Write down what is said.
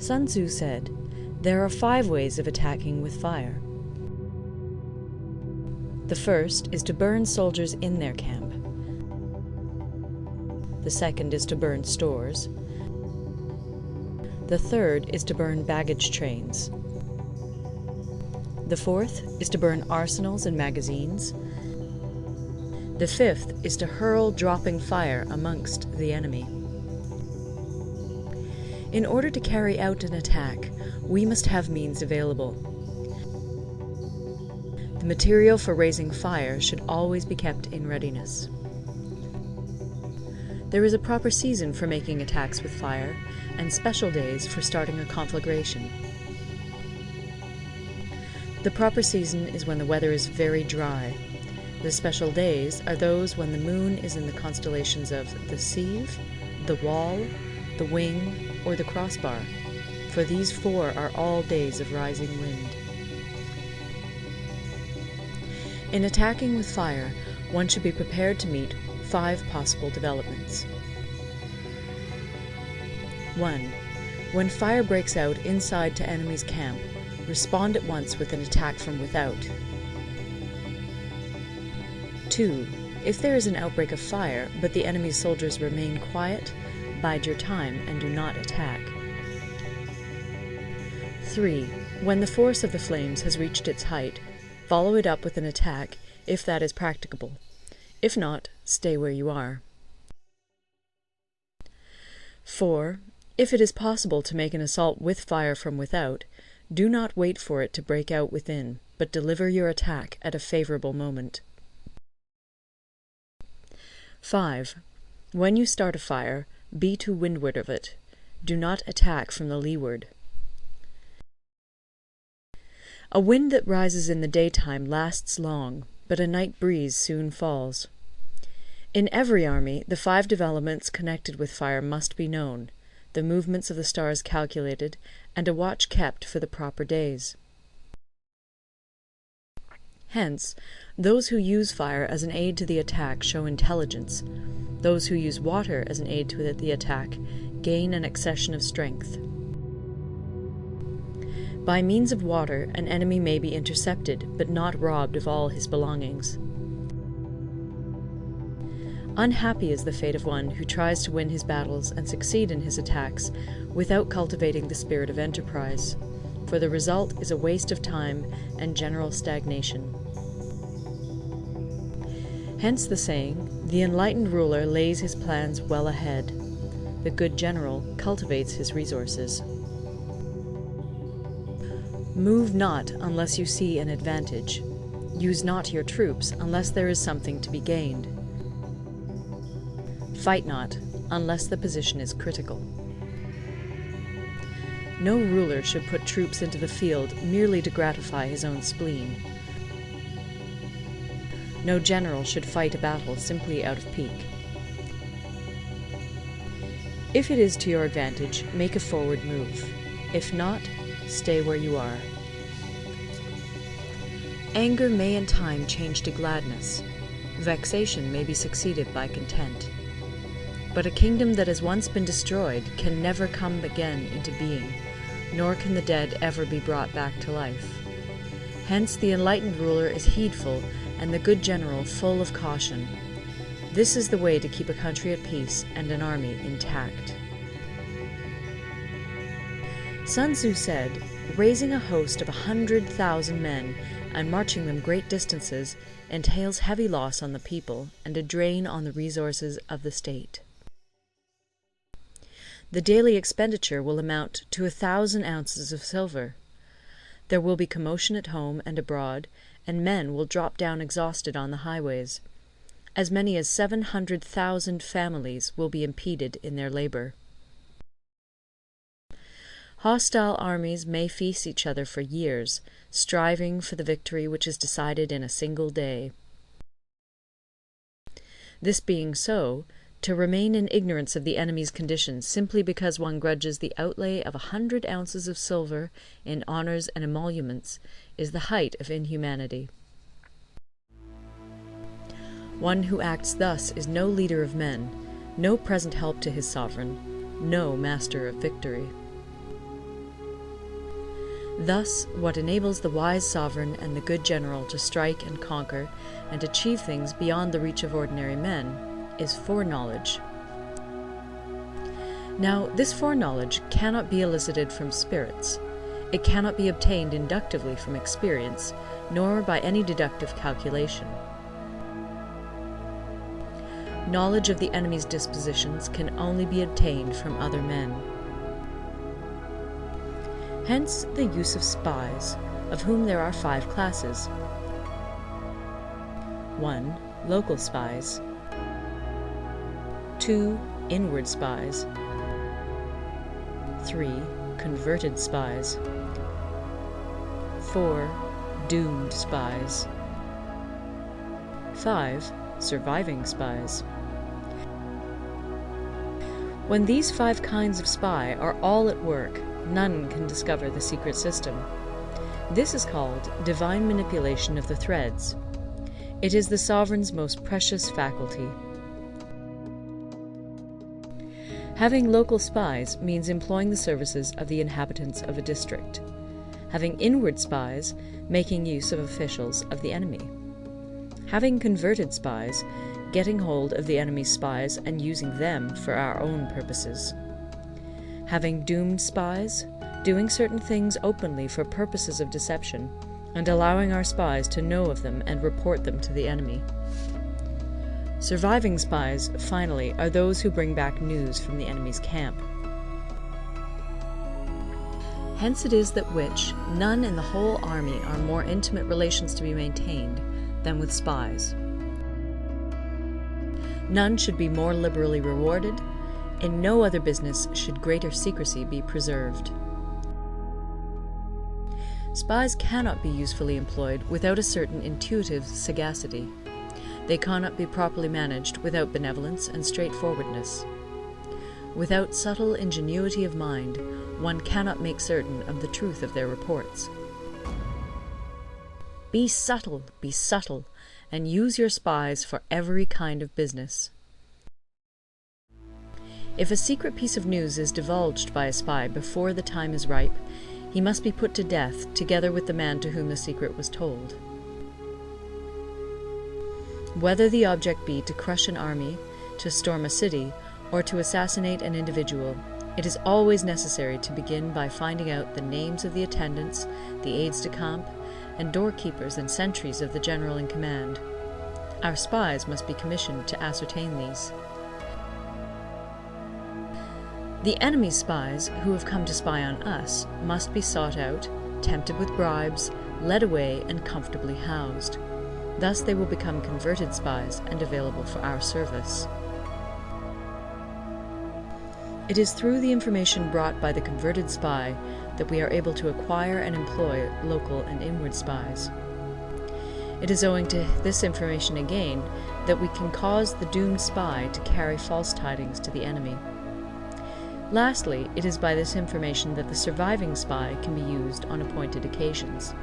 Sun Tzu said, "There are 5 ways of attacking with fire. The first is to burn soldiers in their camp. The second is to burn stores. The third is to burn baggage trains. The fourth is to burn arsenals and magazines. The fifth is to hurl dropping fire amongst the enemy." In order to carry out an attack, we must have means available. The material for raising fire should always be kept in readiness. There is a proper season for making attacks with fire, and special days for starting a conflagration. The proper season is when the weather is very dry. The special days are those when the moon is in the constellations of the Sieve, the Wall, the Wing, or the Crossbar, for these 4 are all days of rising wind. In attacking with fire, one should be prepared to meet 5 possible developments. 1. When fire breaks out inside to enemy's camp, respond at once with an attack from without. 2. If there is an outbreak of fire, but the enemy's soldiers remain quiet, bide your time and do not attack. 3. When the force of the flames has reached its height, follow it up with an attack, if that is practicable. If not, stay where you are. 4. If it is possible to make an assault with fire from without, do not wait for it to break out within, but deliver your attack at a favorable moment. 5. When you start a fire, be to windward of it. Do not attack from the leeward. A wind that rises in the daytime lasts long, but a night breeze soon falls. In every army, the 5 developments connected with fire must be known, the movements of the stars calculated, and a watch kept for the proper days. Hence, those who use fire as an aid to the attack show intelligence. Those who use water as an aid to the attack gain an accession of strength. By means of water, an enemy may be intercepted, but not robbed of all his belongings. Unhappy is the fate of one who tries to win his battles and succeed in his attacks without cultivating the spirit of enterprise, for the result is a waste of time and general stagnation. Hence the saying, "The enlightened ruler lays his plans well ahead. The good general cultivates his resources." Move not unless you see an advantage. Use not your troops unless there is something to be gained. Fight not unless the position is critical. No ruler should put troops into the field merely to gratify his own spleen. No general should fight a battle simply out of pique. If it is to your advantage, make a forward move. If not, stay where you are. Anger may in time change to gladness. Vexation may be succeeded by content. But a kingdom that has once been destroyed can never come again into being, nor can the dead ever be brought back to life. Hence the enlightened ruler is heedful, and the good general full of caution. This is the way to keep a country at peace and an army intact. Sun Tzu said, "Raising a host of 100,000 men and marching them great distances entails heavy loss on the people and a drain on the resources of the state. The daily expenditure will amount to 1,000 ounces of silver. There will be commotion at home and abroad, and men will drop down exhausted on the highways. As many as 700,000 families will be impeded in their labor. Hostile armies may feast each other for years, striving for the victory which is decided in a single day. This being so, to remain in ignorance of the enemy's conditions simply because one grudges the outlay of 100 ounces of silver in honours and emoluments is the height of inhumanity. One who acts thus is no leader of men, no present help to his sovereign, no master of victory." Thus, what enables the wise sovereign and the good general to strike and conquer and achieve things beyond the reach of ordinary men is foreknowledge. Now, this foreknowledge cannot be elicited from spirits. It cannot be obtained inductively from experience, nor by any deductive calculation. Knowledge of the enemy's dispositions can only be obtained from other men. Hence the use of spies, of whom there are 5 classes. 1. Local spies. 2. Inward spies. 3. Converted spies. 4. Doomed spies. 5. Surviving spies. When these 5 kinds of spy are all at work, none can discover the secret system. This is called divine manipulation of the threads. It is the sovereign's most precious faculty. Having local spies means employing the services of the inhabitants of a district. Having inward spies, making use of officials of the enemy. Having converted spies, getting hold of the enemy's spies and using them for our own purposes. Having doomed spies, doing certain things openly for purposes of deception, and allowing our spies to know of them and report them to the enemy. Surviving spies, finally, are those who bring back news from the enemy's camp. Hence it is that none in the whole army are more intimate relations to be maintained than with spies. None should be more liberally rewarded. In no other business should greater secrecy be preserved. Spies cannot be usefully employed without a certain intuitive sagacity. They cannot be properly managed without benevolence and straightforwardness. Without subtle ingenuity of mind, one cannot make certain of the truth of their reports. Be subtle, and use your spies for every kind of business. If a secret piece of news is divulged by a spy before the time is ripe, he must be put to death together with the man to whom the secret was told. Whether the object be to crush an army, to storm a city, or to assassinate an individual, it is always necessary to begin by finding out the names of the attendants, the aides-de-camp, and doorkeepers and sentries of the general in command. Our spies must be commissioned to ascertain these. The enemy's spies, who have come to spy on us, must be sought out, tempted with bribes, led away, and comfortably housed. Thus they will become converted spies and available for our service. It is through the information brought by the converted spy that we are able to acquire and employ local and inward spies. It is owing to this information again that we can cause the doomed spy to carry false tidings to the enemy. Lastly, it is by this information that the surviving spy can be used on appointed occasions.